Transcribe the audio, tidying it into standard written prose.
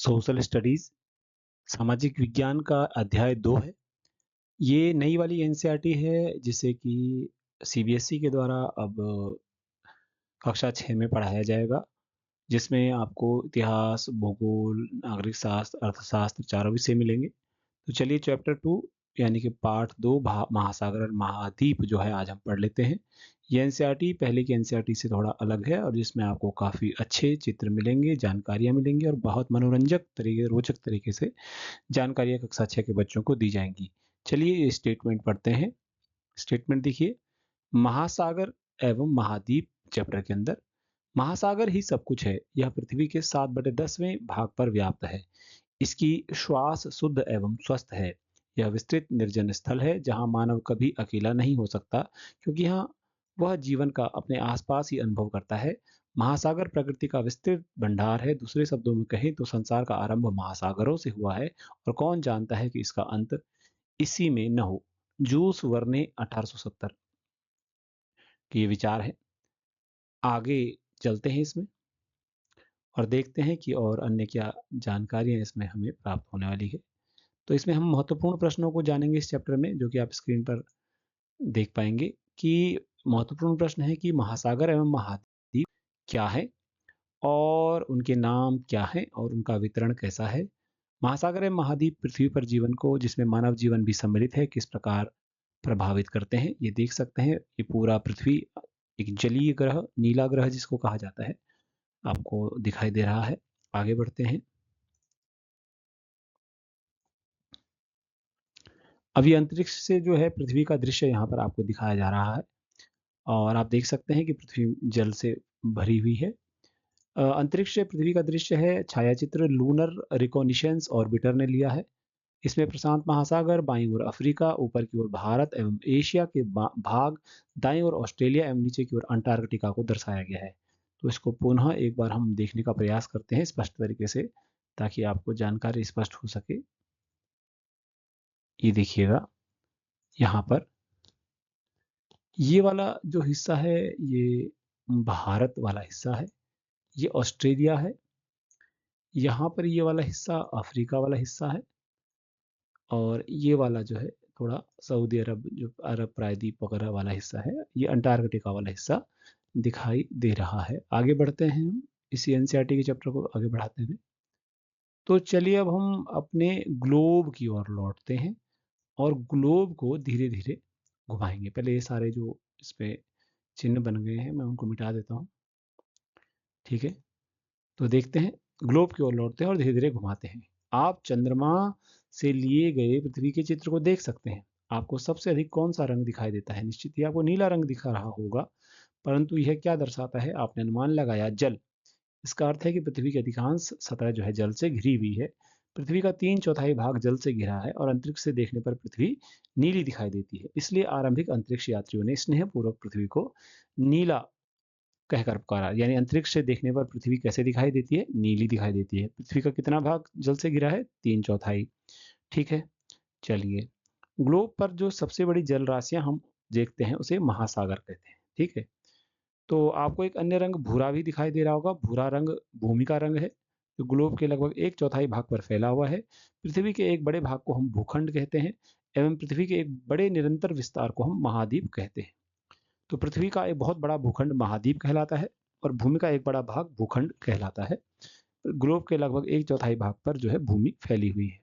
Social studies सामाजिक विज्ञान का अध्याय 2 है। ये नई वाली एनसीईआरटी है जिसे कि सीबीएसई के द्वारा अब कक्षा 6 में पढ़ाया जाएगा, जिसमें आपको इतिहास, भूगोल, नागरिक शास्त्र, अर्थशास्त्र चारों विषय मिलेंगे। तो चलिए चैप्टर 2 यानी कि पार्ट 2 महासागर और महाद्वीप जो है आज हम पढ़ लेते हैं। ये एनसीईआरटी पहले की एनसीईआरटी से थोड़ा अलग है और जिसमें आपको काफ़ी अच्छे चित्र मिलेंगे, जानकारियाँ मिलेंगी और बहुत मनोरंजक तरीके रोचक तरीके से जानकारियाँ कक्षा 6 के बच्चों को दी जाएँगी। चलिए ये स्टेटमेंट पढ़ते हैं। स्टेटमेंट देखिए, महासागर एवं महाद्वीप चैप्टर के अंदर महासागर ही सब कुछ है। यह पृथ्वी के 7/10वें भाग पर व्याप्त है। इसकी श्वास शुद्ध एवं स्वस्थ है। यह विस्तृत निर्जन स्थल है जहाँ मानव कभी अकेला नहीं हो सकता, क्योंकि यहाँ वह जीवन का अपने आसपास ही अनुभव करता है। महासागर प्रकृति का विस्तृत भंडार है। दूसरे शब्दों में कहें तो संसार का आरंभ महासागरों से हुआ है और कौन जानता है कि इसका अंत इसी में न हो। जूस वर्ने 1870 के ये विचार है। आगे चलते हैं इसमें और देखते हैं कि और अन्य क्या जानकारियां इसमें हमें प्राप्त होने वाली है। तो इसमें हम महत्वपूर्ण प्रश्नों को जानेंगे इस चैप्टर में, जो कि आप स्क्रीन पर देख पाएंगे कि महत्वपूर्ण प्रश्न है कि महासागर एवं महाद्वीप क्या है और उनके नाम क्या हैं और उनका वितरण कैसा है। महासागर एवं महाद्वीप पृथ्वी पर जीवन को, जिसमें मानव जीवन भी सम्मिलित है, किस प्रकार प्रभावित करते हैं। ये देख सकते हैं, ये पूरा पृथ्वी एक जलीय ग्रह, नीला ग्रह जिसको कहा जाता है, आपको दिखाई दे रहा है। आगे बढ़ते हैं। अभी अंतरिक्ष से जो है पृथ्वी का दृश्य यहाँ पर आपको दिखाया जा रहा है और आप देख सकते हैं कि पृथ्वी जल से भरी हुई है। अंतरिक्ष से पृथ्वी का दृश्य है, छायाचित्र लूनर रिकॉग्निशंस ऑर्बिटर ने लिया है। इसमें प्रशांत महासागर, बाईं ओर अफ्रीका, ऊपर की ओर भारत एवं एशिया के भाग, दाईं ओर ऑस्ट्रेलिया एवं नीचे की ओर अंटार्कटिका को दर्शाया गया है। तो इसको पुनः एक बार हम देखने का प्रयास करते हैं स्पष्ट तरीके से, ताकि आपको जानकारी स्पष्ट हो सके। ये देखिएगा, यहाँ पर ये वाला जो हिस्सा है ये भारत वाला हिस्सा है, ये ऑस्ट्रेलिया है, यहाँ पर ये वाला हिस्सा अफ्रीका वाला हिस्सा है और ये वाला जो है थोड़ा सऊदी अरब, जो अरब प्रायद्वीप वगैरह वाला हिस्सा है, ये अंटार्कटिका वाला हिस्सा दिखाई दे रहा है। आगे बढ़ते हैं हम इसी एनसीईआरटी के चैप्टर को आगे बढ़ाते हुए। तो चलिए अब हम अपने ग्लोब की ओर लौटते हैं और ग्लोब को धीरे धीरे घुमाएंगे। पहले ये सारे जो इस पे चिन्ह बन गए हैं मैं उनको मिटा देता हूँ। ठीक है, तो देखते हैं, ग्लोब की ओर लौटते हैं और धीरे धीरे घुमाते हैं। आप चंद्रमा से लिए गए पृथ्वी के चित्र को देख सकते हैं। आपको सबसे अधिक कौन सा रंग दिखाई देता है? निश्चित ही आपको नीला रंग दिखा रहा होगा, परंतु यह क्या दर्शाता है? आपने अनुमान लगाया, जल। इसका अर्थ है कि पृथ्वी की अधिकांश सतह जो है जल से घिरी हुई है। पृथ्वी का 3/4 भाग जल से घिरा है और अंतरिक्ष से देखने पर पृथ्वी नीली दिखाई देती है। इसलिए आरंभिक अंतरिक्ष यात्रियों ने स्नेहपूर्वक पृथ्वी को नीला कहकर पुकारा। यानी अंतरिक्ष से देखने पर पृथ्वी कैसे दिखाई देती है? नीली दिखाई देती है। पृथ्वी का कितना भाग जल से घिरा है? 3/4। ठीक है, चलिए, ग्लोब पर जो सबसे बड़ी जल राशियां हम देखते हैं उसे महासागर कहते हैं। ठीक है, तो आपको एक अन्य रंग भूरा भी दिखाई दे रहा होगा। भूरा रंग भूमि का रंग है, जो ग्लोब के लगभग 1/4 भाग पर फैला हुआ है। पृथ्वी के एक बड़े भाग को हम भूखंड कहते हैं एवं पृथ्वी के एक बड़े निरंतर विस्तार को हम महाद्वीप कहते हैं। तो पृथ्वी का एक बहुत बड़ा भूखंड महाद्वीप कहलाता है और भूमि का एक बड़ा भाग भूखंड कहलाता है। ग्लोब के लगभग 1/4 भाग पर जो है भूमि फैली हुई है।